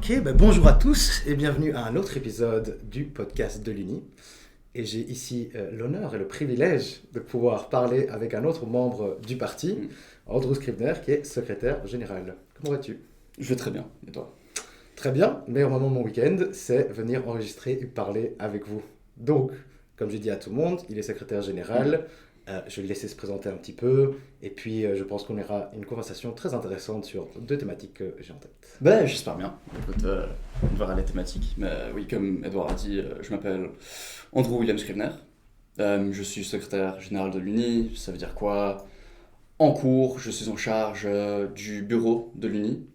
Ok, bonjour à tous et bienvenue à un autre épisode du podcast de l'Uni. Et j'ai ici l'honneur et le privilège de pouvoir parler avec un autre membre du parti, Andrew Scribner, qui est secrétaire général. Comment vas-tu? Je vais très bien, et toi? Très bien, le meilleur moment de mon week-end, c'est venir enregistrer et parler avec vous. Donc, comme j'ai dit à tout le monde, il est secrétaire général. Je vais le laisser se présenter un petit peu. Et puis, je pense qu'on aura une conversation très intéressante sur deux thématiques que j'ai en tête. Ben, j'espère bien. Écoute, on verra les thématiques. Mais oui, comme Edouard a dit, je m'appelle Andrew William Scribner. Je suis secrétaire général de l'Uni. Ça veut dire quoi? En cours, je suis en charge du bureau de l'Uni.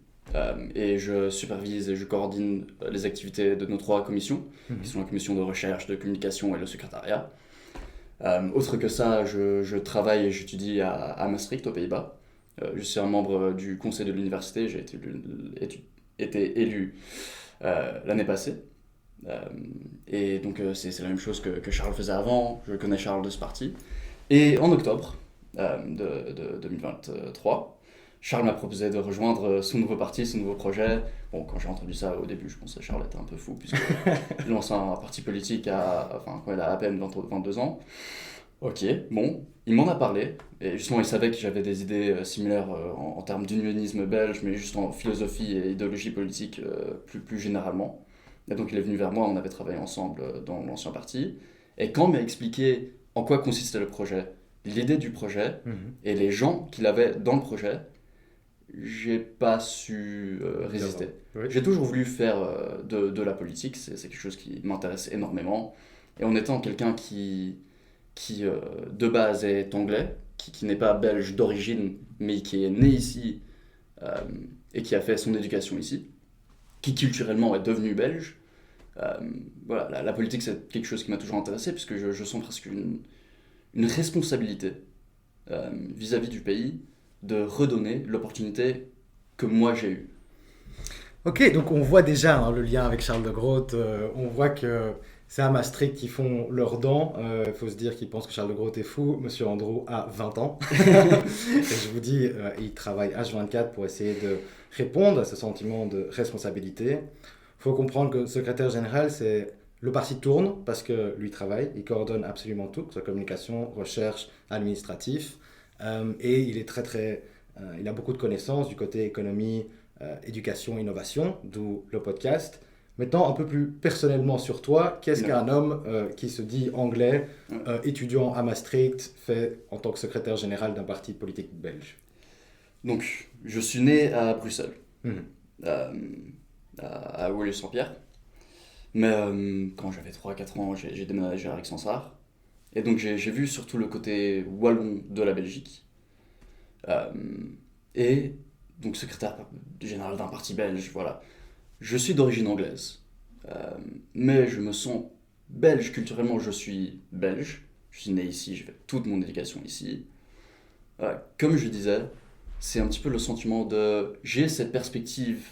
Et je supervise et je coordonne les activités de nos trois commissions, qui sont la commission de recherche, de communication et le secrétariat. Autre que ça, je travaille et j'étudie à Maastricht, aux Pays-Bas. Je suis un membre du conseil de l'université, j'ai été élu l'année passée. Et donc c'est la même chose que Charles faisait avant, je connais Charles de ce parti. Et en octobre de 2023, Charles m'a proposé de rejoindre son nouveau parti, son nouveau projet. Bon, quand j'ai entendu ça au début, je pensais que Charles était un peu fou, puisqu'il lance un parti politique quand il a à peine 22 ans. Ok, bon, il m'en a parlé, et justement il savait que j'avais des idées similaires en termes d'unionisme belge, mais juste en philosophie et idéologie politique plus généralement. Et donc il est venu vers moi, on avait travaillé ensemble dans l'ancien parti, et quand il m'a expliqué en quoi consistait le projet, l'idée du projet, et les gens qu'il avait dans le projet, j'ai pas su résister. Oui. J'ai toujours voulu faire de la politique, c'est quelque chose qui m'intéresse énormément, et en étant quelqu'un qui de base est anglais, qui n'est pas belge d'origine, mais qui est né ici et qui a fait son éducation ici, qui culturellement est devenu belge. Voilà, la politique c'est quelque chose qui m'a toujours intéressé, puisque je sens presque une responsabilité vis-à-vis du pays de redonner l'opportunité que moi j'ai eue. Ok, donc on voit déjà le lien avec Charles de Groot. On voit que c'est à Maastricht qu'ils font leurs dents. Il faut se dire qu'ils pensent que Charles de Groot est fou. Monsieur Andrew a 20 ans. Et je vous dis, il travaille H24 pour essayer de répondre à ce sentiment de responsabilité. Il faut comprendre que secrétaire général, c'est le parti tourne parce que lui travaille. Il coordonne absolument tout, que ce soit communication, recherche, administratif. Et il est il a beaucoup de connaissances du côté économie, éducation, innovation, d'où le podcast. Maintenant, un peu plus personnellement sur toi, qu'est-ce qu'un homme qui se dit anglais, étudiant à Maastricht, fait en tant que secrétaire général d'un parti politique belge? Donc, je suis né à Bruxelles, à Woluwe-Saint-Pierre. Mais quand j'avais 3-4 ans, j'ai déménagé à Aix-en-Sarthe. Et donc j'ai vu surtout le côté wallon de la Belgique. Et donc secrétaire général d'un parti belge, voilà. Je suis d'origine anglaise. Mais je me sens belge culturellement, je suis belge. Je suis né ici, j'ai fait toute mon éducation ici. Comme je disais, c'est un petit peu le sentiment de... J'ai cette perspective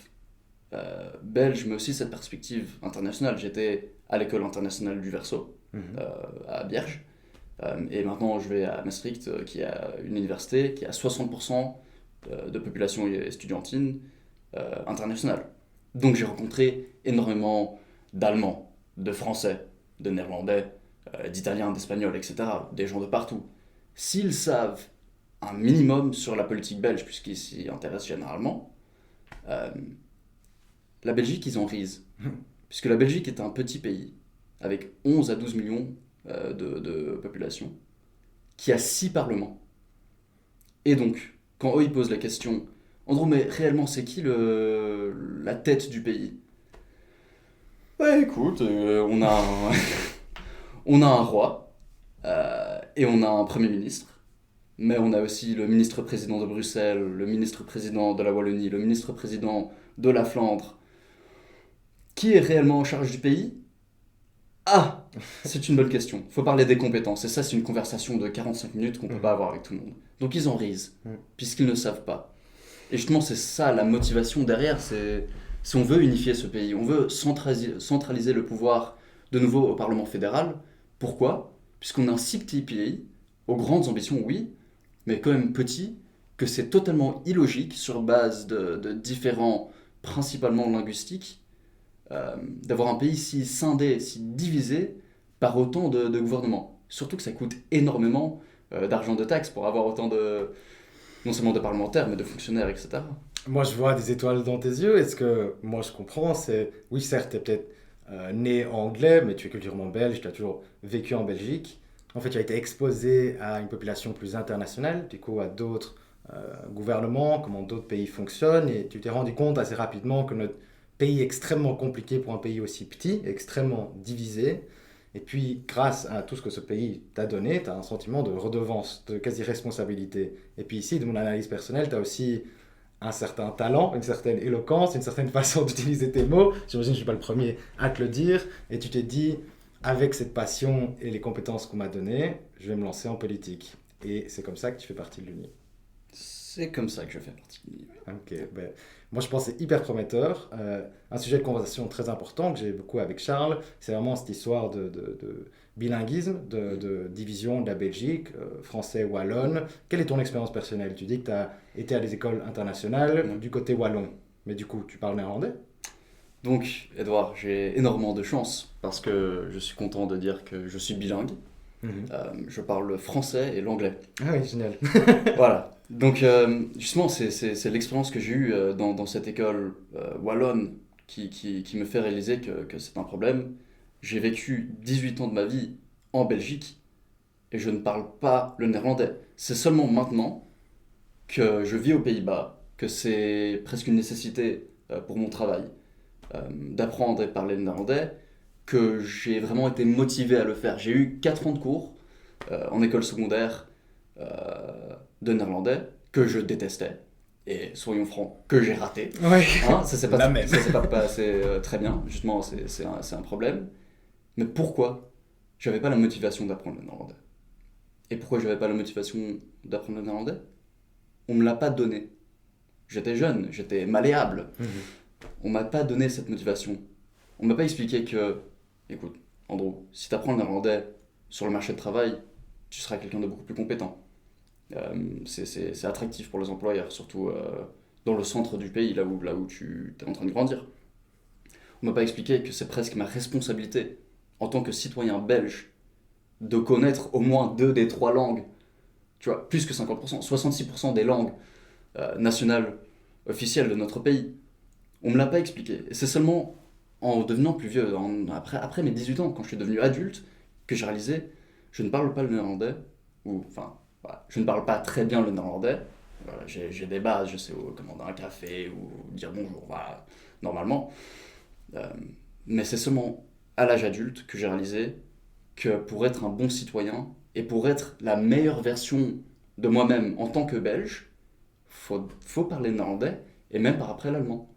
belge, mais aussi cette perspective internationale. J'étais à l'école internationale du Verseau, à Bierge. Et maintenant, je vais à Maastricht, qui est une université qui a 60% de population estudiantine internationale. Donc j'ai rencontré énormément d'Allemands, de Français, de Néerlandais, d'Italiens, d'Espagnols, etc. Des gens de partout. S'ils savent un minimum sur la politique belge, puisqu'ils s'y intéressent généralement, la Belgique, ils en risent. Puisque la Belgique est un petit pays, avec 11 à 12 millions de population, qui a 6 parlements. Et donc, quand eux ils posent la question, Andrew, mais réellement c'est qui la tête du pays? Ouais, écoute, on a un roi, et on a un premier ministre, mais on a aussi le ministre-président de Bruxelles, le ministre-président de la Wallonie, le ministre-président de la Flandre. Qui est réellement en charge du pays? Ah, c'est une bonne question. Il faut parler des compétences. Et ça, c'est une conversation de 45 minutes qu'on ne peut pas avoir avec tout le monde. Donc ils en risent, puisqu'ils ne savent pas. Et justement, c'est ça la motivation derrière. Si on veut unifier ce pays, on veut centraliser le pouvoir de nouveau au Parlement fédéral. Pourquoi? Puisqu'on a un si petit pays, aux grandes ambitions, oui, mais quand même petit, que c'est totalement illogique sur base de différents, principalement linguistiques, d'avoir un pays si scindé, si divisé par autant de gouvernements. Surtout que ça coûte énormément d'argent de taxes pour avoir autant de, non seulement de parlementaires, mais de fonctionnaires, etc. Moi, je vois des étoiles dans tes yeux. Est-ce que moi, je comprends, c'est... Oui, certes, tu es peut-être né anglais, mais tu es culturellement belge, tu as toujours vécu en Belgique. En fait, tu as été exposé à une population plus internationale, du coup, à d'autres gouvernements, comment d'autres pays fonctionnent, et tu t'es rendu compte assez rapidement que notre pays est extrêmement compliqué pour un pays aussi petit, extrêmement divisé. Et puis, grâce à tout ce que ce pays t'a donné, tu as un sentiment de redevance, de quasi-responsabilité. Et puis ici, de mon analyse personnelle, tu as aussi un certain talent, une certaine éloquence, une certaine façon d'utiliser tes mots. J'imagine que je ne suis pas le premier à te le dire. Et tu t'es dit, avec cette passion et les compétences qu'on m'a données, je vais me lancer en politique. Et c'est comme ça que tu fais partie de l'Uni. C'est comme ça que je fais partie de l'Uni. Ok, ben, moi je pense que c'est hyper prometteur. Un sujet de conversation très important que j'ai beaucoup avec Charles, c'est vraiment cette histoire de bilinguisme, de division de la Belgique, français, wallonne. Quelle est ton expérience personnelle? Tu dis que tu as été à des écoles internationales du côté wallon, mais du coup tu parles néerlandais? Donc, Edouard, j'ai énormément de chance parce que je suis content de dire que je suis bilingue. Mhm. Je parle le français et l'anglais. Ah oui, génial. Voilà. Donc, justement, c'est l'expérience que j'ai eue dans cette école wallonne qui me fait réaliser que c'est un problème. J'ai vécu 18 ans de ma vie en Belgique et je ne parle pas le néerlandais. C'est seulement maintenant que je vis aux Pays-Bas que c'est presque une nécessité pour mon travail d'apprendre et parler le néerlandais, que j'ai vraiment été motivé à le faire. J'ai eu 4 ans de cours en école secondaire de néerlandais que je détestais. Et soyons francs, que j'ai raté. Ouais. Hein, ça s'est pas, La même. ça s'est pas passé très bien. Justement, c'est un problème. Mais pourquoi j'avais pas la motivation d'apprendre le néerlandais? Et pourquoi j'avais pas la motivation d'apprendre le néerlandais? On me l'a pas donné. J'étais jeune, j'étais malléable. Mhm. On m'a pas donné cette motivation. On m'a pas expliqué que, écoute, Andrew, si tu apprends le néerlandais sur le marché de travail, tu seras quelqu'un de beaucoup plus compétent. C'est attractif pour les employeurs, surtout dans le centre du pays, là où tu es en train de grandir. On m'a pas expliqué que c'est presque ma responsabilité, en tant que citoyen belge, de connaître au moins 2 des 3 langues, tu vois, plus que 50%, 66% des langues nationales officielles de notre pays. On me l'a pas expliqué. Et c'est seulement en devenant plus vieux, après mes 18 ans, quand je suis devenu adulte, que j'ai réalisé, je ne parle pas le néerlandais, ou enfin, voilà, je ne parle pas très bien le néerlandais. Voilà, j'ai des bases, je sais commander un café ou dire bonjour, voilà, normalement. Euh, mais c'est seulement à l'âge adulte que j'ai réalisé que pour être un bon citoyen et pour être la meilleure version de moi-même en tant que Belge, faut parler néerlandais et même par après l'allemand.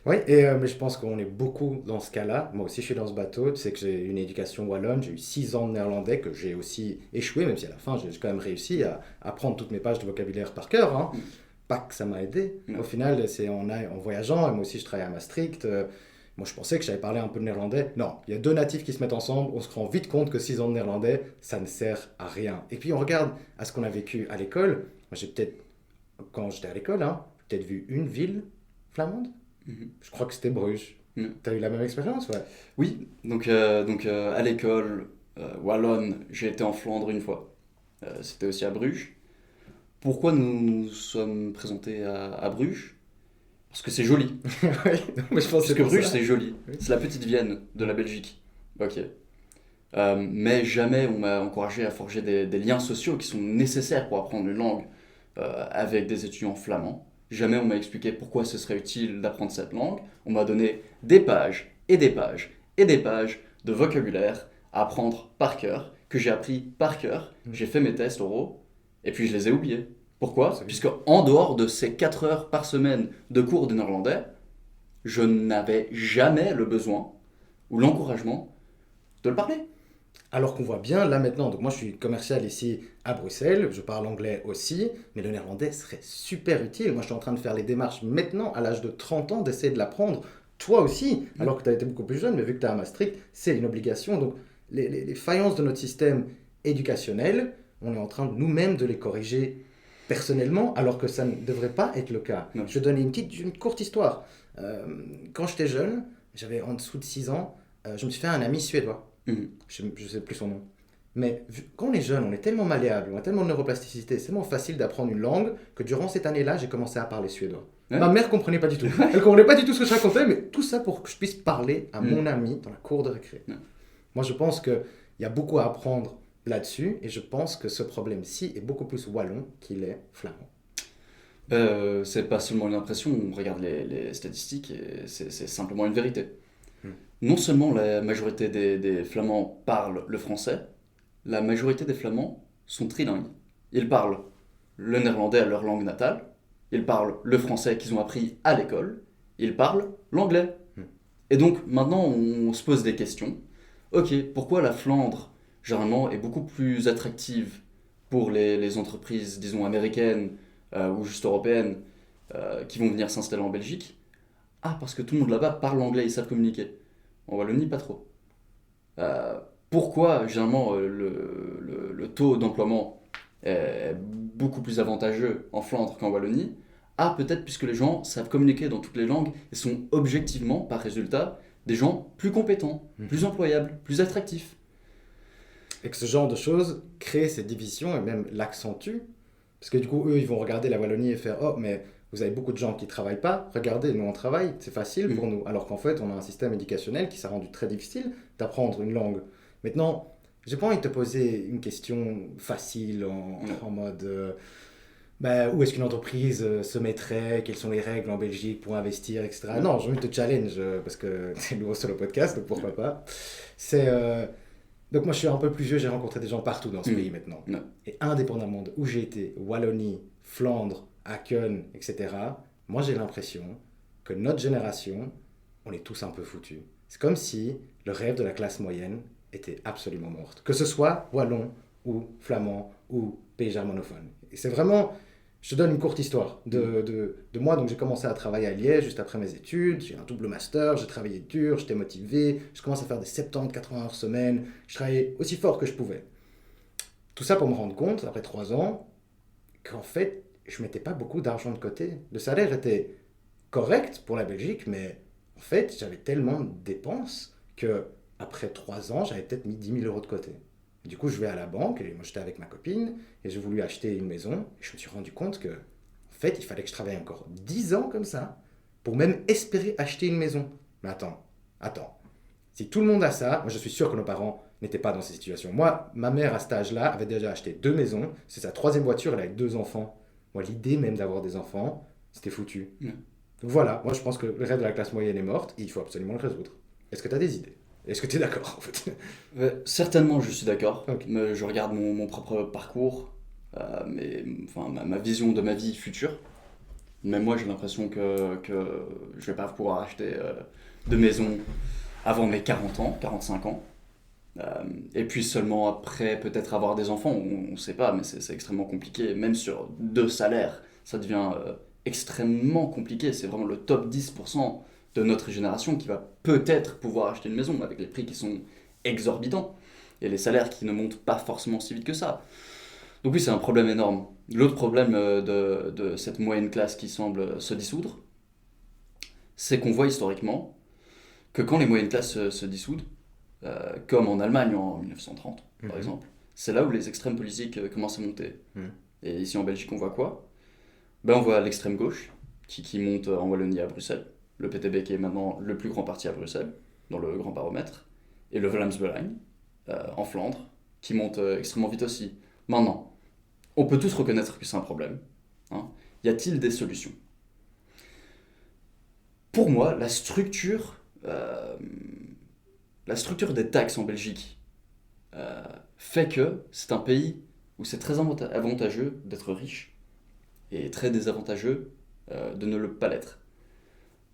Oui, mais je pense qu'on est beaucoup dans ce cas-là. Moi aussi, je suis dans ce bateau. Tu sais que j'ai une éducation wallonne. J'ai eu 6 ans de néerlandais que j'ai aussi échoué, même si à la fin, j'ai quand même réussi à apprendre toutes mes pages de vocabulaire par cœur. Hein. Pas que ça m'a aidé. Mm. Au final, c'est en voyageant. Et moi aussi, je travaille à Maastricht. Moi, je pensais que j'avais parlé un peu de néerlandais. Non, il y a 2 natifs qui se mettent ensemble. On se rend vite compte que 6 ans de néerlandais, ça ne sert à rien. Et puis, on regarde à ce qu'on a vécu à l'école. Moi, j'ai peut-être, quand j'étais à l'école, hein, peut-être vu une ville flamande. Je crois que c'était Bruges. T'as eu la même expérience, ouais? Oui, donc à l'école wallonne, j'ai été en Flandre une fois. C'était aussi à Bruges. Pourquoi nous sommes présentés à Bruges? Parce que c'est joli. Oui, non, mais je pense Parce que que c'est Bruges, ça. c'est joli. Oui. C'est la petite Vienne de la Belgique. Ok. Mais jamais on m'a encouragé à forger des liens sociaux qui sont nécessaires pour apprendre une langue avec des étudiants flamands. Jamais on m'a expliqué pourquoi ce serait utile d'apprendre cette langue. On m'a donné des pages et des pages et des pages de vocabulaire à apprendre par cœur, que j'ai appris par cœur. J'ai fait mes tests oraux et puis je les ai oubliés. Pourquoi? C'est Puisque en dehors de ces 4 heures par semaine de cours de néerlandais, je n'avais jamais le besoin ou l'encouragement de le parler. Alors qu'on voit bien là maintenant, donc moi je suis commercial ici à Bruxelles, je parle anglais aussi, mais le néerlandais serait super utile. Moi je suis en train de faire les démarches maintenant, à l'âge de 30 ans, d'essayer de l'apprendre. Toi aussi, alors que tu as été beaucoup plus jeune, mais vu que tu es à Maastricht, c'est une obligation. Donc les faillances de notre système éducationnel, on est en train nous-mêmes de les corriger personnellement, alors que ça ne devrait pas être le cas. Non. Je vais donner une courte histoire. Quand j'étais jeune, j'avais en dessous de 6 ans, je me suis fait un ami suédois. Mhm. Je ne sais plus son nom. Mais quand on est jeune, on est tellement malléable, on a tellement de neuroplasticité, c'est tellement facile d'apprendre une langue que durant cette année-là, j'ai commencé à parler suédois. Ouais. Ma mère comprenait pas du tout. Elle comprenait pas du tout ce que je racontais, mais tout ça pour que je puisse parler à mon ami dans la cour de récré. Ouais. Moi, je pense qu'il y a beaucoup à apprendre là-dessus, et je pense que ce problème-ci est beaucoup plus wallon qu'il est flamand. C'est pas seulement une impression, on regarde les statistiques et c'est simplement une vérité. Hmm. Non seulement la majorité des Flamands parlent le français, la majorité des Flamands sont trilingues. Ils parlent le néerlandais à leur langue natale, ils parlent le français qu'ils ont appris à l'école, ils parlent l'anglais. Hmm. Et donc maintenant on se pose des questions. Ok, pourquoi la Flandre, généralement, est beaucoup plus attractive pour les entreprises, disons, américaines ou juste européennes qui vont venir s'installer en Belgique? Ah, parce que tout le monde là-bas parle anglais, ils savent communiquer. En Wallonie, pas trop. Pourquoi, généralement, le taux d'emploiement est beaucoup plus avantageux en Flandre qu'en Wallonie? Ah, peut-être puisque les gens savent communiquer dans toutes les langues et sont objectivement, par résultat, des gens plus compétents, plus employables, plus attractifs. Et que ce genre de choses crée ces divisions et même l'accentue. Parce que du coup, eux, ils vont regarder la Wallonie et faire « Oh, mais vous avez beaucoup de gens qui ne travaillent pas. Regardez, nous, on travaille. C'est facile pour nous. » Alors qu'en fait, on a un système éducationnel qui s'est rendu très difficile d'apprendre une langue. Maintenant, j'ai pas envie de te poser une question facile en mode où est-ce qu'une entreprise se mettrait, quelles sont les règles en Belgique pour investir, etc. Non, j'ai envie de te challenge parce que c'est nouveau sur le podcast, donc pourquoi pas. Donc moi je suis un peu plus vieux, j'ai rencontré des gens partout dans ce pays maintenant. Et indépendamment de où j'ai été, Wallonie, Flandre, Aken, etc., moi j'ai l'impression que notre génération, on est tous un peu foutus. C'est comme si le rêve de la classe moyenne était absolument morte. Que ce soit wallon ou flamand ou pays germanophone. Et c'est vraiment... Je te donne une courte histoire de moi. Donc j'ai commencé à travailler à Liège juste après mes études. J'ai un double master, j'ai travaillé dur, j'étais motivé. Je commence à faire des 70-80 heures semaine. Je travaillais aussi fort que je pouvais. Tout ça pour me rendre compte, après 3 ans, qu'en fait, je ne mettais pas beaucoup d'argent de côté. Le salaire était correct pour la Belgique, mais en fait, j'avais tellement de dépenses que après 3 ans, j'avais peut-être mis 10 000 euros de côté. Du coup, je vais à la banque, et moi j'étais avec ma copine, et j'ai voulu acheter une maison, et je me suis rendu compte que, en fait, il fallait que je travaille encore 10 ans comme ça, pour même espérer acheter une maison. Mais attends. Si tout le monde a ça, moi je suis sûr que nos parents n'étaient pas dans ces situations. Moi, ma mère à cet âge-là avait déjà acheté 2 maisons, c'est sa 3e voiture, elle avait 2 enfants. Moi, l'idée même d'avoir des enfants, c'était foutu. Donc voilà, moi je pense que le rêve de la classe moyenne est morte, et il faut absolument le résoudre. Est-ce que tu as des idées ? Est-ce que tu es d'accord en fait ? Certainement, je suis d'accord. Okay. Je regarde mon propre parcours, ma vision de ma vie future. Même moi, j'ai l'impression que je vais pas pouvoir acheter de maison avant mes 40 ans, 45 ans. Et puis seulement après, peut-être avoir des enfants. On ne sait pas, mais c'est extrêmement compliqué. Même sur 2 salaires, ça devient extrêmement compliqué. C'est vraiment le top 10% de notre génération qui va peut-être pouvoir acheter une maison avec les prix qui sont exorbitants et les salaires qui ne montent pas forcément si vite que ça. Donc oui, c'est un problème énorme. L'autre problème de cette moyenne classe qui semble se dissoudre, c'est qu'on voit historiquement que quand les moyennes classes se dissoudent, comme en Allemagne en 1930 par exemple, c'est là où les extrêmes politiques commencent à monter. Et ici en Belgique, on voit quoi ? On voit l'extrême gauche qui monte en Wallonie à Bruxelles, le PTB qui est maintenant le plus grand parti à Bruxelles, dans le grand baromètre, et le Vlaams-Belang en Flandre, qui monte extrêmement vite aussi. Maintenant, on peut tous reconnaître que c'est un problème. Y a-t-il des solutions ? Pour moi, la structure des taxes en Belgique fait que c'est un pays où c'est très avantageux d'être riche et très désavantageux de ne pas l'être.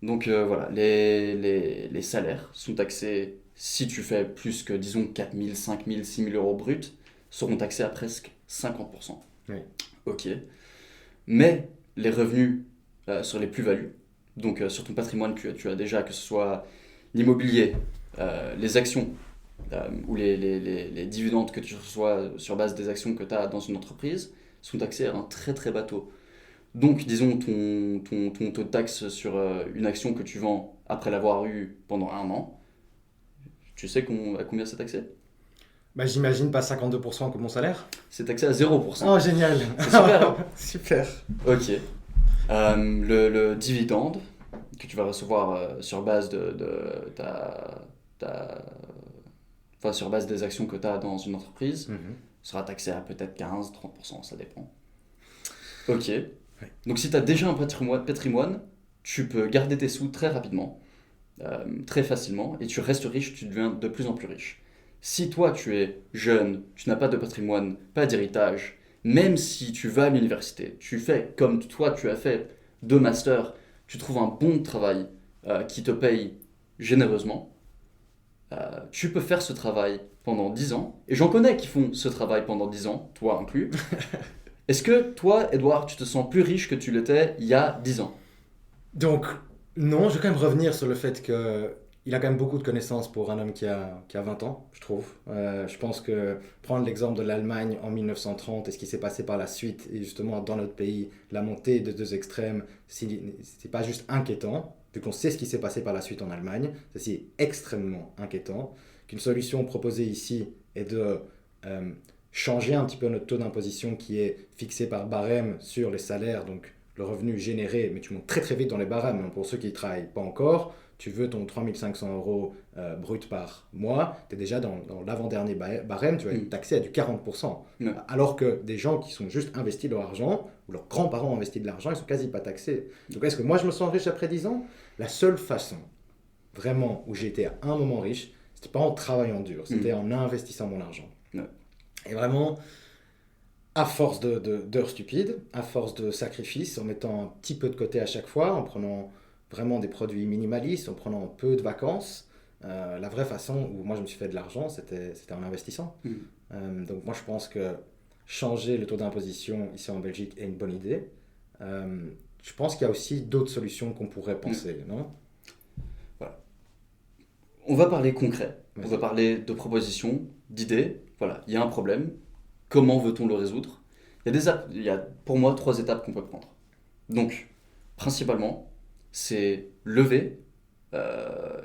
Donc voilà, les salaires sont taxés, si tu fais plus que, disons, 4 000, 5 000, 6 000 euros bruts, seront taxés à presque 50%. Oui. Ok. Mais les revenus sur les plus-values, donc sur ton patrimoine que tu as déjà, que ce soit l'immobilier, les actions ou les dividendes que tu reçois sur base des actions que tu as dans une entreprise, sont taxés à un très très bas taux. Donc, disons, ton taux de taxe sur une action que tu vends après l'avoir eue pendant un an, tu sais à combien c'est taxé? Bah, j'imagine pas 52% comme mon salaire. C'est taxé à 0%. Oh, génial. C'est super, hein? Super. Ok. Le dividende que tu vas recevoir sur base de ta- enfin, sur base des actions que tu as dans une entreprise Mhm. sera taxé à peut-être 15-30%, ça dépend. Ok. Ouais. Donc si tu as déjà un patrimoine, tu peux garder tes sous très rapidement, très facilement, et tu restes riche, tu deviens de plus en plus riche. Si toi tu es jeune, tu n'as pas de patrimoine, pas d'héritage, même si tu vas à l'université, tu fais comme toi tu as fait 2 masters, tu trouves un bon travail qui te paye généreusement, tu peux faire ce travail pendant 10 ans, et j'en connais qui font ce travail pendant 10 ans, toi inclus. Est-ce que toi, Edouard, tu te sens plus riche que tu l'étais il y a 10 ans? Donc, non, je vais quand même revenir sur le fait que il a quand même beaucoup de connaissances pour un homme qui a 20 ans, je trouve. Je pense que prendre l'exemple de l'Allemagne en 1930 et ce qui s'est passé par la suite, et justement dans notre pays, la montée de deux extrêmes, c'est pas juste inquiétant, vu qu'on sait ce qui s'est passé par la suite en Allemagne, c'est extrêmement inquiétant, qu'une solution proposée ici est de euh, changer un petit peu notre taux d'imposition qui est fixé par barème sur les salaires, donc le revenu généré, mais tu montes très très vite dans les barèmes. Hein. Pour ceux qui ne travaillent pas encore, tu veux ton 3500 € brut par mois, tu es déjà dans l'avant-dernier barème, tu vas être taxé à du 40%. Ouais. Alors que des gens qui sont juste investis leur argent, ou leurs grands-parents ont investi de l'argent, ils sont quasi pas taxés. Donc est-ce que moi je me sens riche après 10 ans? La seule façon, vraiment, où j'ai été à un moment riche, c'était pas en travaillant dur, c'était en investissant mon argent. Ouais. Et vraiment, à force d'heures stupides, à force de sacrifices, en mettant un petit peu de côté à chaque fois, en prenant vraiment des produits minimalistes, en prenant peu de vacances, la vraie façon où moi je me suis fait de l'argent, c'était en investissant. Donc moi je pense que changer le taux d'imposition ici en Belgique est une bonne idée. Je pense qu'il y a aussi d'autres solutions qu'on pourrait penser, non? Voilà. On va parler concret, on Vas-y. va parler de propositions, d'idées. Voilà, il y a un problème. Comment veut-on le résoudre? Il y a pour moi 3 étapes qu'on peut prendre. Donc, principalement, c'est lever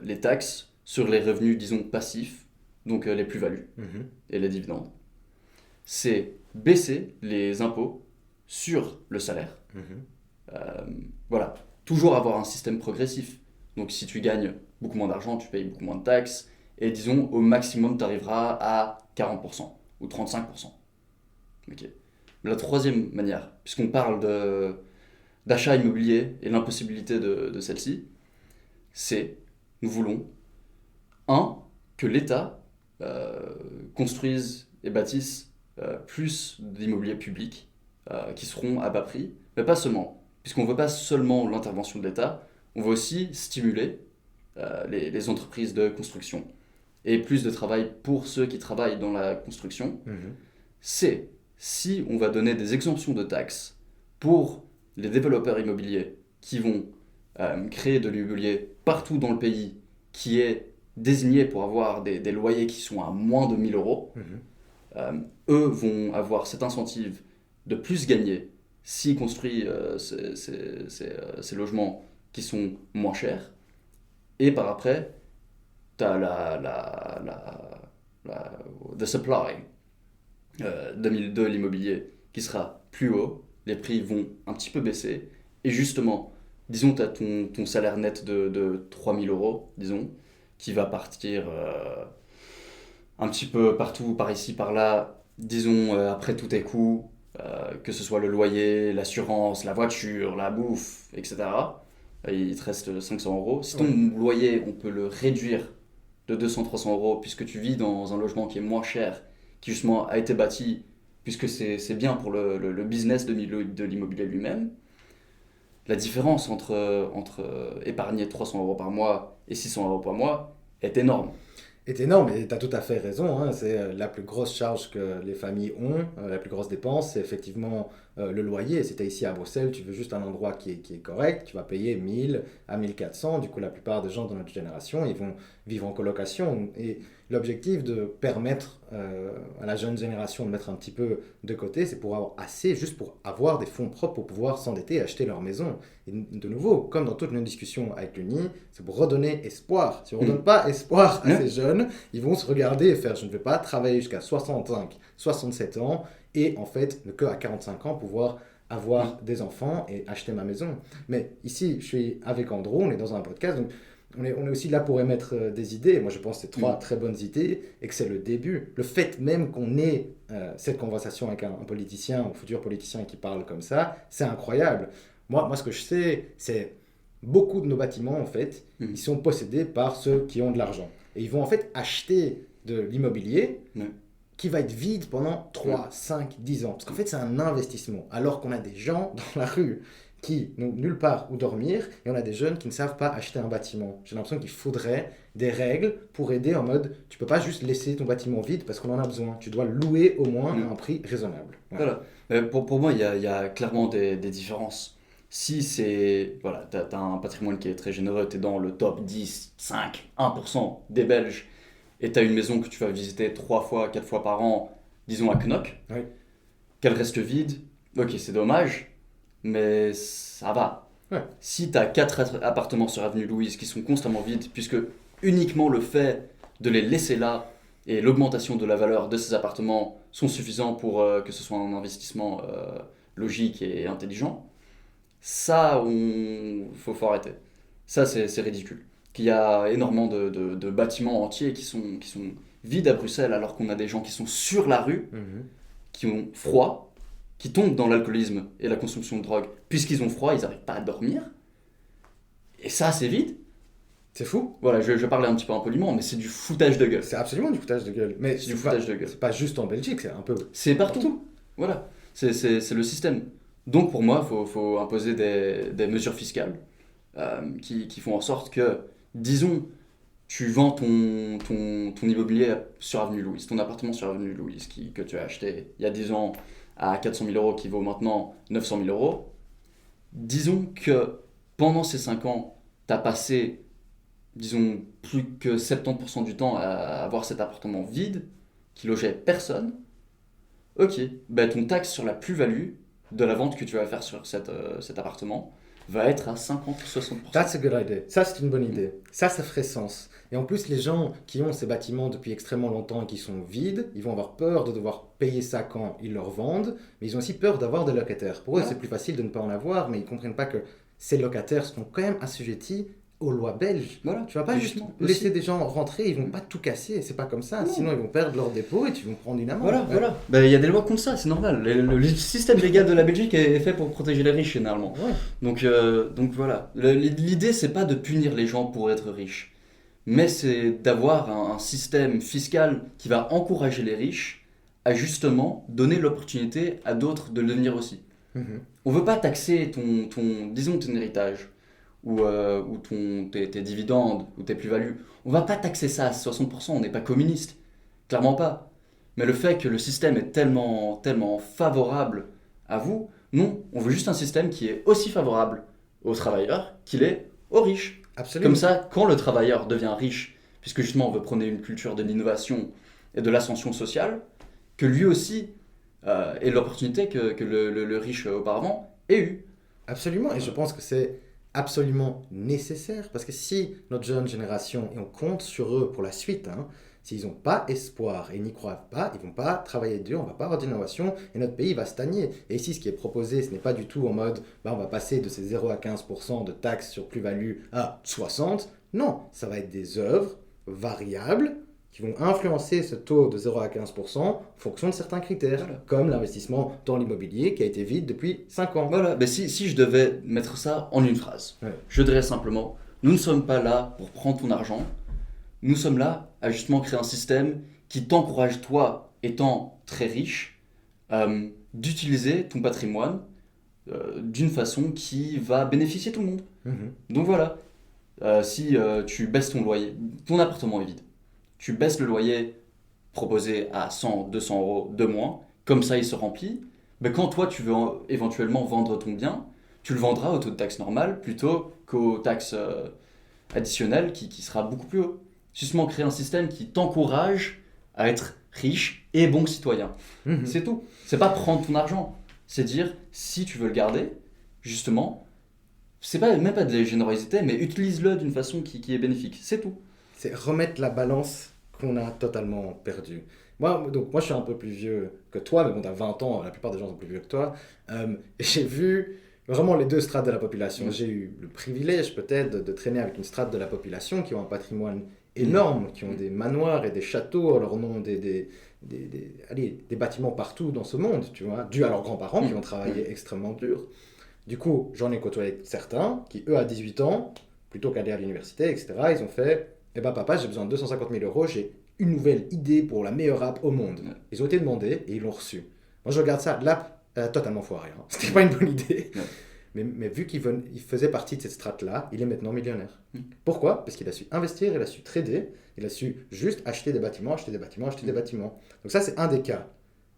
les taxes sur les revenus, disons, passifs, donc les plus-values Mhm. et les dividendes. C'est baisser les impôts sur le salaire. Mhm. Euh, voilà, toujours avoir un système progressif. Donc si tu gagnes beaucoup moins d'argent, tu payes beaucoup moins de taxes, et disons au maximum tu arriveras à 40% ou 35%. Ok. La troisième manière, puisqu'on parle d'achat immobilier et l'impossibilité de celle-ci, c'est nous voulons, un, que l'État construise et bâtisse plus d'immobilier public qui seront à bas prix, mais pas seulement, puisqu'on ne veut pas seulement l'intervention de l'État, on veut aussi stimuler les entreprises de construction et plus de travail pour ceux qui travaillent dans la construction. Mhm. C'est si on va donner des exemptions de taxes pour les développeurs immobiliers qui vont créer de l'immobilier partout dans le pays qui est désigné pour avoir des loyers qui sont à moins de 1 000 euros, Mhm. eux vont avoir cet incentive de plus gagner s'ils construisent ces logements qui sont moins chers. Et par après, tu as the supply de l'immobilier qui sera plus haut, les prix vont un petit peu baisser. Et justement, disons tu as ton salaire net de 3 000 euros, disons, qui va partir un petit peu partout, par ici, par là, disons, après tous tes coûts, que ce soit le loyer, l'assurance, la voiture, la bouffe, etc. Il te reste 500 euros. Si ton Ouais. loyer, on peut le réduire de 200-300 euros, puisque tu vis dans un logement qui est moins cher, qui justement a été bâti, puisque c'est bien pour le business de l'immobilier lui-même, la différence entre épargner 300 euros par mois et 600 euros par mois est énorme. Est énorme et tu as tout à fait raison. Hein, c'est la plus grosse charge que les familles ont, la plus grosse dépense, c'est effectivement le loyer. Si tu es ici à Bruxelles, tu veux juste un endroit qui est correct, tu vas payer 1000 à 1400. Du coup, la plupart des gens de notre génération, ils vont vivre en colocation. Et l'objectif de permettre à la jeune génération de mettre un petit peu de côté, c'est pour avoir assez, juste pour avoir des fonds propres pour pouvoir s'endetter et acheter leur maison. Et de nouveau, comme dans toutes nos discussions avec l'Uni, c'est pour redonner espoir. Si on ne redonne pas espoir à ces jeunes, ils vont se regarder et faire « je ne vais pas travailler jusqu'à 65, 67 ans et en fait, ne qu'à 45 ans, pouvoir avoir des enfants et acheter ma maison ». Mais ici, je suis avec Andrew, on est dans un podcast, donc on est aussi là pour émettre des idées. Moi, je pense que c'est 3 très bonnes idées et que c'est le début. Le fait même qu'on ait cette conversation avec un politicien, un futur politicien qui parle comme ça, c'est incroyable. Moi, ce que je sais, c'est beaucoup de nos bâtiments, en fait, ils sont possédés par ceux qui ont de l'argent. Et ils vont en fait acheter de l'immobilier qui va être vide pendant 3, 5, 10 ans. Parce qu'en fait, c'est un investissement. Alors qu'on a des gens dans la rue qui n'ont nulle part où dormir, et on a des jeunes qui ne savent pas acheter un bâtiment. J'ai l'impression qu'il faudrait des règles pour aider en mode, tu peux pas juste laisser ton bâtiment vide parce qu'on en a besoin. Tu dois le louer au moins à un prix raisonnable. Voilà. Pour moi, il y a clairement des différences. Si c'est, voilà, t'as un patrimoine qui est très généreux, t'es dans le top 10, 5, 1% des Belges, et t'as une maison que tu vas visiter 3 fois, 4 fois par an, disons à Knock, qu'elle reste vide, ok, c'est dommage, mais ça va. Si tu as 4 appartements sur Avenue Louise qui sont constamment vides, puisque uniquement le fait de les laisser là et l'augmentation de la valeur de ces appartements sont suffisants pour que ce soit un investissement logique et intelligent, ça, faut arrêter. Ça, c'est ridicule. Qu'il y a énormément de bâtiments entiers qui sont vides à Bruxelles alors qu'on a des gens qui sont sur la rue, qui ont froid, qui tombent dans l'alcoolisme et la consommation de drogue, puisqu'ils ont froid, ils n'arrivent pas à dormir. Et ça, c'est vide. C'est fou. Voilà, je parlais un petit peu impoliment, mais c'est du foutage de gueule. C'est absolument du foutage de gueule. Mais c'est du foutage de gueule. C'est pas juste en Belgique, c'est un peu... C'est partout. Voilà, c'est le système. Donc pour moi, il faut imposer des mesures fiscales qui font en sorte que, disons, tu vends ton immobilier sur Avenue Louise, ton appartement sur Avenue Louise que tu as acheté il y a 10 ans à 400 000 € qui vaut maintenant 900 000 €. Disons que pendant ces 5 ans, tu as passé, disons, plus que 70% du temps à avoir cet appartement vide, qui logeait personne. Ok, ben ton taxe sur la plus-value de la vente que tu vas faire sur cet appartement va être à 50-60%. That's a good idea. Ça, c'est une bonne idée. Ça ferait sens. Et en plus, les gens qui ont ces bâtiments depuis extrêmement longtemps et qui sont vides, ils vont avoir peur de devoir payer ça quand ils leur vendent, mais ils ont aussi peur d'avoir des locataires. Pour eux, c'est plus facile de ne pas en avoir, mais ils ne comprennent pas que ces locataires sont quand même assujettis aux lois belges. Voilà, tu vas pas juste laisser des gens rentrer, ils vont pas tout casser, c'est pas comme ça. Non. Sinon ils vont perdre leur dépôt et tu vas prendre une amende. Voilà. Il y a des lois contre ça, c'est normal. Le système légal de la Belgique est fait pour protéger les riches généralement. Donc voilà. L'idée c'est pas de punir les gens pour être riches, mais c'est d'avoir un système fiscal qui va encourager les riches à justement donner l'opportunité à d'autres de le devenir aussi. On veut pas taxer disons ton héritage ou tes dividendes, ou tes plus-values. On va pas taxer ça à 60%, on n'est pas communiste. Clairement pas. Mais le fait que le système est tellement favorable à vous, non, on veut juste un système qui est aussi favorable aux travailleurs qu'il est aux riches. Absolument. Comme ça, quand le travailleur devient riche, puisque justement on veut prôner une culture de l'innovation et de l'ascension sociale, que lui aussi ait l'opportunité que le riche auparavant ait eu. Absolument, et je pense que c'est absolument nécessaire, parce que si notre jeune génération, et on compte sur eux pour la suite, s'ils n'ont pas espoir et n'y croient pas, ils ne vont pas travailler dur, on ne va pas avoir d'innovation, et notre pays va stagner. Et ici, ce qui est proposé, ce n'est pas du tout en mode, on va passer de ces 0 à 15% de taxes sur plus-value à 60%. Non, ça va être des œuvres variables, qui vont influencer ce taux de 0 à 15% en fonction de certains critères, comme l'investissement dans l'immobilier qui a été vide depuis 5 ans. Voilà, mais si je devais mettre ça en une phrase, je dirais simplement, nous ne sommes pas là pour prendre ton argent, nous sommes là à justement créer un système qui t'encourage, toi, étant très riche, d'utiliser ton patrimoine d'une façon qui va bénéficier tout le monde. Donc voilà, si tu baisses ton loyer, ton appartement est vide, tu baisses le loyer proposé à 100, 200 € de moins, comme ça il se remplit, ben, quand toi tu veux éventuellement vendre ton bien, tu le vendras au taux de taxe normal plutôt qu'aux taxes additionnelles qui sera beaucoup plus haut. Justement, créer un système qui t'encourage à être riche et bon citoyen. Mhm. C'est tout. C'est pas prendre ton argent. C'est dire, si tu veux le garder, justement, c'est pas, même pas de la générosité, mais utilise-le d'une façon qui est bénéfique. C'est tout. C'est remettre la balance qu'on a totalement perdue. Moi, je suis un peu plus vieux que toi, mais bon, t'as 20 ans, la plupart des gens sont plus vieux que toi. Et j'ai vu vraiment les deux strates de la population. J'ai eu le privilège peut-être de traîner avec une strate de la population qui ont un patrimoine énorme, qui ont des manoirs et des châteaux à leur nom, des bâtiments partout dans ce monde, tu vois, dû à leurs grands-parents qui ont travaillé extrêmement dur. Du coup, j'en ai côtoyé certains qui, eux, à 18 ans, plutôt qu'aller à l'université, etc., ils ont fait « Eh ben papa, j'ai besoin de 250 000 euros, j'ai une nouvelle idée pour la meilleure app au monde. » Ils ont été demandés et ils l'ont reçu. Moi, je regarde ça, l'app a totalement foiré. Hein. C'était pas une bonne idée. Mais vu qu'il faisait partie de cette strate-là, il est maintenant millionnaire. Pourquoi? Parce qu'il a su investir, il a su trader, il a su juste acheter des bâtiments, acheter des bâtiments, acheter des bâtiments. Donc ça, c'est un des cas.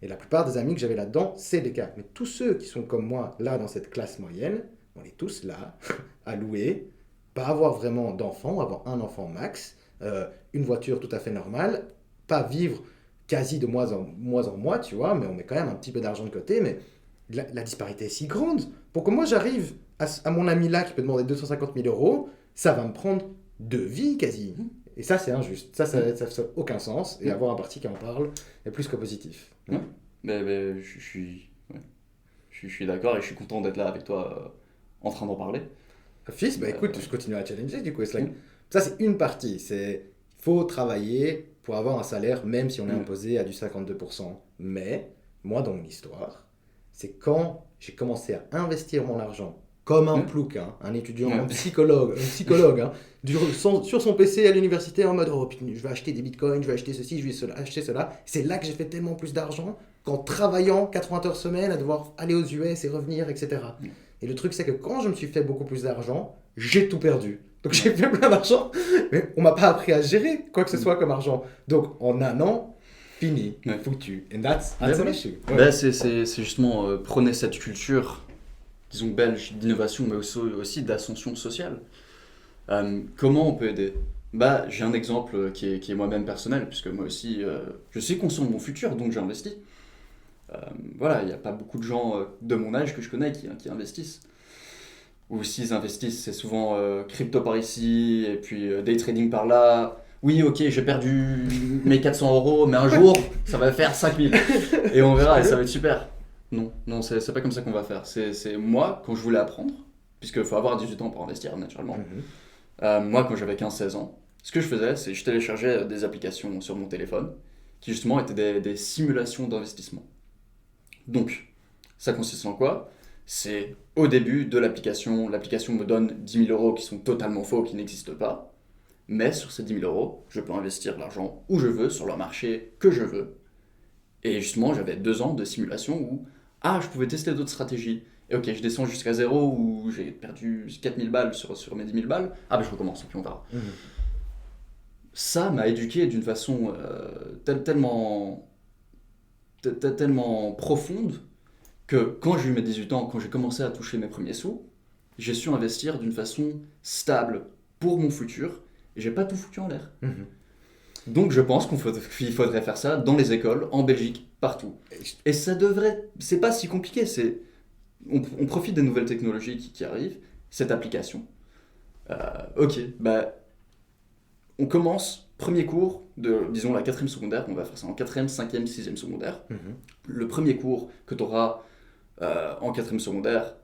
Et la plupart des amis que j'avais là-dedans, c'est des cas. Mais tous ceux qui sont comme moi, là, dans cette classe moyenne, on est tous là, à louer, pas avoir vraiment d'enfants, avoir un enfant max, une voiture tout à fait normale, pas vivre quasi de mois en mois, tu vois, mais on met quand même un petit peu d'argent de côté, mais la disparité est si grande. Pour que moi j'arrive à mon ami là qui peut demander 250 000 euros, ça va me prendre 2 vies quasi. Et ça, c'est injuste. Ça fait aucun sens. Et avoir un parti qui en parle est plus que positif. Ouais. Mais je suis d'accord et je suis content d'être là avec toi en train d'en parler. Fils, bah écoute, je continue à challenger du coup. Ça, c'est une partie. Il faut travailler pour avoir un salaire, même si on est imposé à du 52%. Mais, moi, dans mon histoire, c'est quand j'ai commencé à investir mon argent comme un plouc, hein, un étudiant, un psychologue, hein, sur son PC à l'université en mode oh, putain, je vais acheter des bitcoins, je vais acheter ceci, je vais acheter cela. C'est là que j'ai fait tellement plus d'argent qu'en travaillant 80 heures semaine à devoir aller aux US et revenir, etc. Et le truc, c'est que quand je me suis fait beaucoup plus d'argent, j'ai tout perdu. Donc j'ai fait plein d'argent, mais on m'a pas appris à gérer quoi que ce soit comme argent. Donc en un an, fini, foutu. And that's an issue. Bah, c'est justement prôner cette culture, disons belge, d'innovation, mais aussi d'ascension sociale. Comment on peut aider? Bah, j'ai un exemple qui est moi-même personnel, puisque moi aussi, je suis conscient de mon futur, donc j'investis. Voilà, il n'y a pas beaucoup de gens de mon âge que je connais qui investissent. Ou s'ils investissent, c'est souvent crypto par ici, et puis day trading par là. Oui, ok, j'ai perdu mes 400 euros, mais un jour, ça va faire 5000. Et on verra, et ça va être super. Non, c'est pas comme ça qu'on va faire. C'est moi, quand je voulais apprendre, puisqu'il faut avoir 18 ans pour investir, naturellement. Moi, quand j'avais 15-16 ans, ce que je faisais, c'est que je téléchargeais des applications sur mon téléphone, qui justement étaient des simulations d'investissement. Donc, ça consiste en quoi? C'est au début de l'application me donne 10 000 euros qui sont totalement faux, qui n'existent pas. Mais sur ces 10 000 euros, je peux investir l'argent où je veux, sur le marché que je veux. Et justement, j'avais 2 ans de simulation où, je pouvais tester d'autres stratégies. Et ok, je descends jusqu'à 0 où j'ai perdu 4 000 balles sur mes 10 000 balles. Je recommence et puis on verra. Ça m'a éduqué d'une façon tellement profonde que quand j'ai eu mes 18 ans, quand j'ai commencé à toucher mes premiers sous, j'ai su investir d'une façon stable pour mon futur et j'ai pas tout foutu en l'air. Donc je pense qu'il faudrait faire ça dans les écoles, en Belgique, partout. Et c'est pas si compliqué, on profite des nouvelles technologies qui arrivent, cette application. On commence, premier cours de, disons, la 4e secondaire, on va faire ça en 4e, 5e, 6e secondaire. Le premier cours que tu auras en 4e secondaire,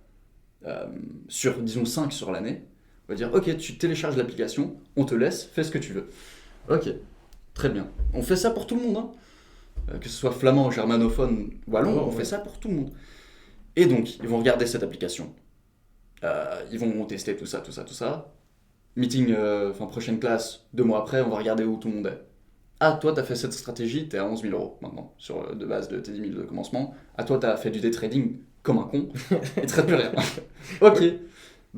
sur, disons, 5 sur l'année, on va dire, ok, tu télécharges l'application, on te laisse, fais ce que tu veux. Ok, très bien. On fait ça pour tout le monde, hein. Que ce soit flamand, germanophone, wallon, on fait ça pour tout le monde. Et donc, ils vont regarder cette application. Ils vont tester tout ça. Meeting, prochaine classe, 2 mois après, on va regarder où tout le monde est. Toi, t'as fait cette stratégie, t'es à 11 000 euros maintenant, de base de tes 10 000 de commencement. Toi, t'as fait du day trading comme un con, et traite plus rien. Ok,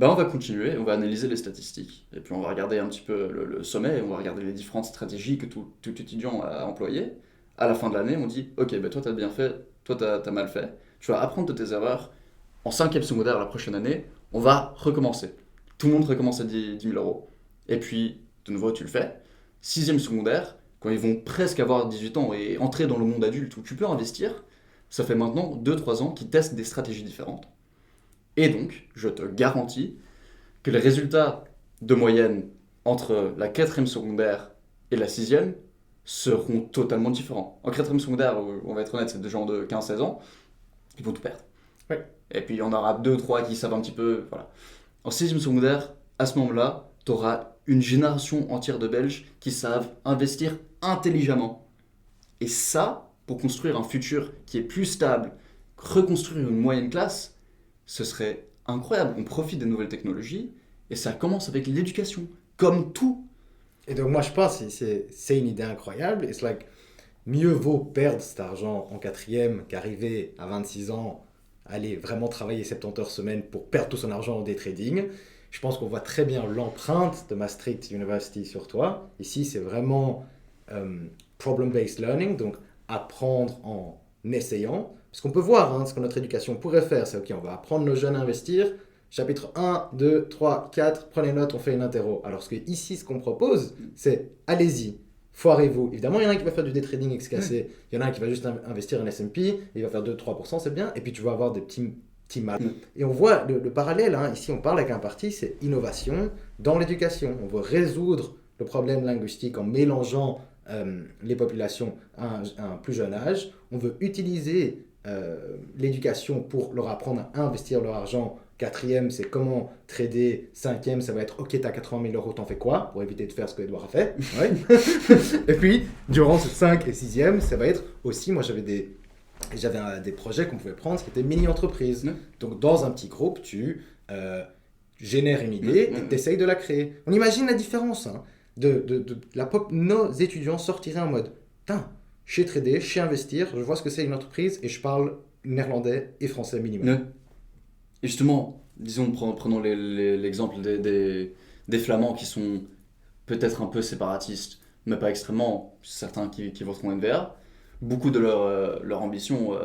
on va continuer, on va analyser les statistiques, et puis on va regarder un petit peu le sommet, et on va regarder les différentes stratégies que tout étudiant a employées. À la fin de l'année, on dit, ok, toi, t'as bien fait, toi, t'as mal fait. tu vas apprendre de tes erreurs. En 5e secondaire, la prochaine année, on va recommencer. Tout le monde recommence à 10 000 euros. Et puis, de nouveau, tu le fais. 6e secondaire, quand ils vont presque avoir 18 ans et entrer dans le monde adulte où tu peux investir, ça fait maintenant 2-3 ans qu'ils testent des stratégies différentes. Et donc, je te garantis que les résultats de moyenne entre la 4e secondaire et la 6e seront totalement différents. En 4e secondaire, on va être honnête, c'est des gens de 15-16 ans, ils vont tout perdre. Ouais. Et puis il y en aura 2-3 qui savent un petit peu. Voilà. En 6e secondaire, à ce moment-là, tu auras une génération entière de Belges qui savent investir intelligemment. Et ça, pour construire un futur qui est plus stable, reconstruire une moyenne classe, ce serait incroyable. On profite des nouvelles technologies et ça commence avec l'éducation, comme tout. Et donc moi je pense que c'est une idée incroyable. It's like, mieux vaut perdre cet argent en 4e qu'arriver à 26 ans, aller vraiment travailler 70 heures semaine pour perdre tout son argent en day trading. Je pense qu'on voit très bien l'empreinte de Maastricht University sur toi. Ici c'est vraiment problem-based learning, donc apprendre en essayant. Parce qu'on peut voir ce que notre éducation pourrait faire, c'est ok, on va apprendre nos jeunes à investir. Chapitre 1, 2, 3, 4, prenez note, on fait une interro. Alors que ici, ce qu'on propose, c'est allez-y, foirez-vous. Évidemment, il y en a un qui va faire du day trading excasé, il y en a un qui va juste investir en S&P, il va faire 2-3%, c'est bien, et puis tu vas avoir des petits mal. Et on voit le parallèle, ici on parle avec un parti, c'est innovation dans l'éducation. On veut résoudre le problème linguistique en mélangeant les populations à un plus jeune âge. On veut utiliser l'éducation pour leur apprendre à investir leur argent. 4e, c'est comment trader. 5e, ça va être ok, t'as 80 000 euros, t'en fais quoi? Pour éviter de faire ce que Edouard a fait. Ouais. Et puis, durant ce 5 et 6e, ça va être aussi, moi j'avais des projets qu'on pouvait prendre qui étaient mini-entreprises. Donc, dans un petit groupe, tu génères une idée et tu essayes de la créer. On imagine la différence. Nos étudiants sortiraient en mode putain, je sais trader, je sais investir, je vois ce que c'est une entreprise et je parle néerlandais et français minimum. Et justement, disons, prenons l'exemple des Flamands qui sont peut-être un peu séparatistes, mais pas extrêmement, certains qui voteront NVA. Beaucoup de leur ambition,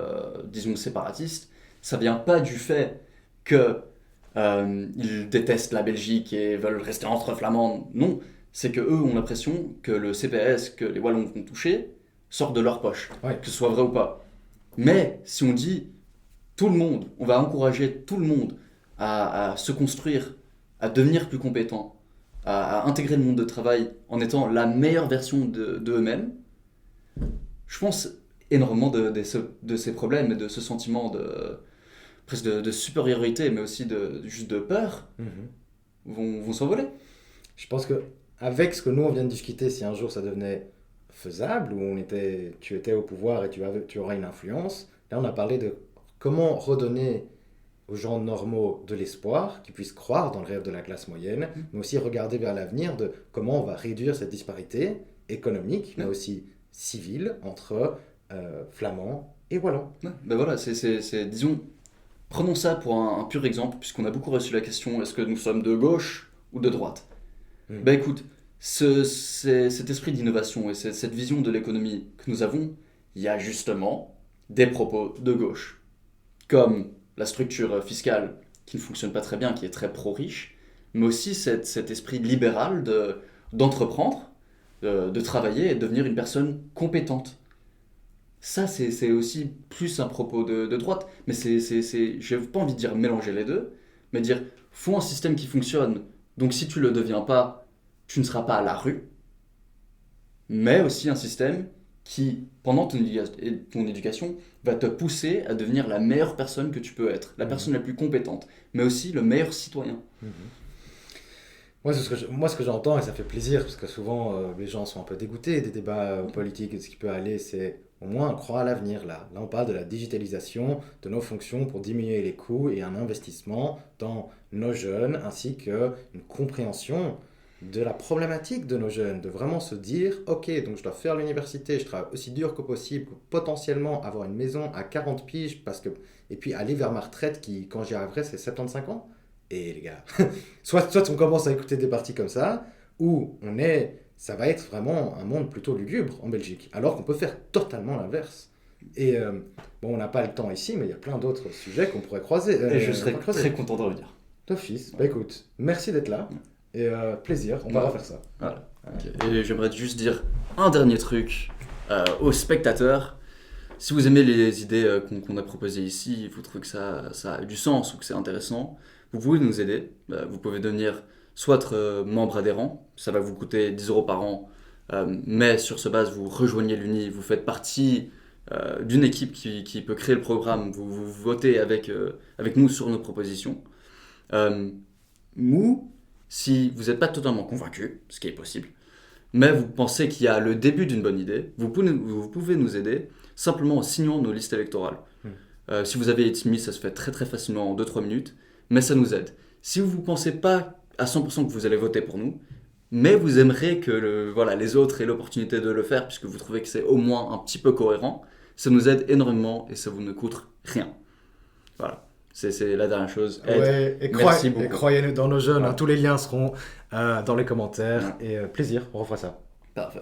disons, séparatiste, ça vient pas du fait qu'ils détestent la Belgique et veulent rester entre Flamands. Non, c'est qu'eux ont l'impression que le CPS que les Wallons vont toucher sort de leur poche, que ce soit vrai ou pas. Mais si on dit tout le monde, on va encourager tout le monde à se construire, à devenir plus compétent, à intégrer le monde de travail en étant la meilleure version d'eux-mêmes, je pense énormément de ces problèmes et de ce sentiment presque de supériorité, mais aussi juste de peur, vont s'envoler. Je pense qu'avec ce que nous on vient de discuter, si un jour ça devenait faisable, où tu étais au pouvoir et tu aurais une influence, là on a parlé de comment redonner aux gens normaux de l'espoir, qu'ils puissent croire dans le rêve de la classe moyenne, mais aussi regarder vers l'avenir de comment on va réduire cette disparité économique, mais aussi civile, entre flamands et wallons. Ben voilà, disons, prenons ça pour un pur exemple, puisqu'on a beaucoup reçu la question, est-ce que nous sommes de gauche ou de droite? Ben écoute, cet esprit d'innovation et cette vision de l'économie que nous avons, il y a justement des propos de gauche. Comme la structure fiscale qui ne fonctionne pas très bien, qui est très pro-riche, mais aussi cet esprit libéral d'entreprendre, de travailler et de devenir une personne compétente. Ça, c'est aussi plus un propos de droite, mais j'ai pas envie de dire mélanger les deux, mais dire, faut un système qui fonctionne, donc si tu le deviens pas, tu ne seras pas à la rue, mais aussi un système qui, pendant ton éducation, va te pousser à devenir la meilleure personne que tu peux être, la personne la plus compétente, mais aussi le meilleur citoyen. Moi, ce que j'entends, et ça fait plaisir, parce que souvent les gens sont un peu dégoûtés des débats politiques et de ce qui peut aller, c'est au moins on croit à l'avenir là. Là, on parle de la digitalisation de nos fonctions pour diminuer les coûts et un investissement dans nos jeunes, ainsi qu'une compréhension de la problématique de nos jeunes, de vraiment se dire ok, donc je dois faire l'université, je travaille aussi dur que possible pour potentiellement avoir une maison à 40 piges et puis aller vers ma retraite qui, quand j'y arriverai, c'est 75 ans. Et les gars, soit on commence à écouter des partis comme ça, ou ça va être vraiment un monde plutôt lugubre en Belgique, alors qu'on peut faire totalement l'inverse. Et bon, on n'a pas le temps ici, mais il y a plein d'autres sujets qu'on pourrait croiser. Et je serais on va creuser. très content de revenir. D'office. Bah écoute, merci d'être là. Et plaisir, on va refaire ça. Voilà. Okay. Et j'aimerais juste dire un dernier truc aux spectateurs. Si vous aimez les idées qu'on a proposées ici, vous trouvez que ça a du sens ou que c'est intéressant, vous pouvez nous aider. Vous pouvez devenir soit membre adhérent, ça va vous coûter 10 € par an, mais sur ce base, vous rejoignez l'Uni, vous faites partie d'une équipe qui peut créer le programme, vous votez avec nous sur nos propositions. Ou, si vous n'êtes pas totalement convaincu, ce qui est possible, mais vous pensez qu'il y a le début d'une bonne idée, vous pouvez nous aider simplement en signant nos listes électorales. Si vous avez été mis, ça se fait très très facilement en 2-3 minutes, mais ça nous aide. Si vous ne pensez pas à 100% que vous allez voter pour nous, mais vous aimeriez que les autres aient l'opportunité de le faire, puisque vous trouvez que c'est au moins un petit peu cohérent, ça nous aide énormément et ça vous ne coûte rien. Voilà. C'est la dernière chose. Merci beaucoup. Et croyez-nous dans nos jeunes, tous les liens seront dans les commentaires. Et plaisir, on refera ça. Parfait.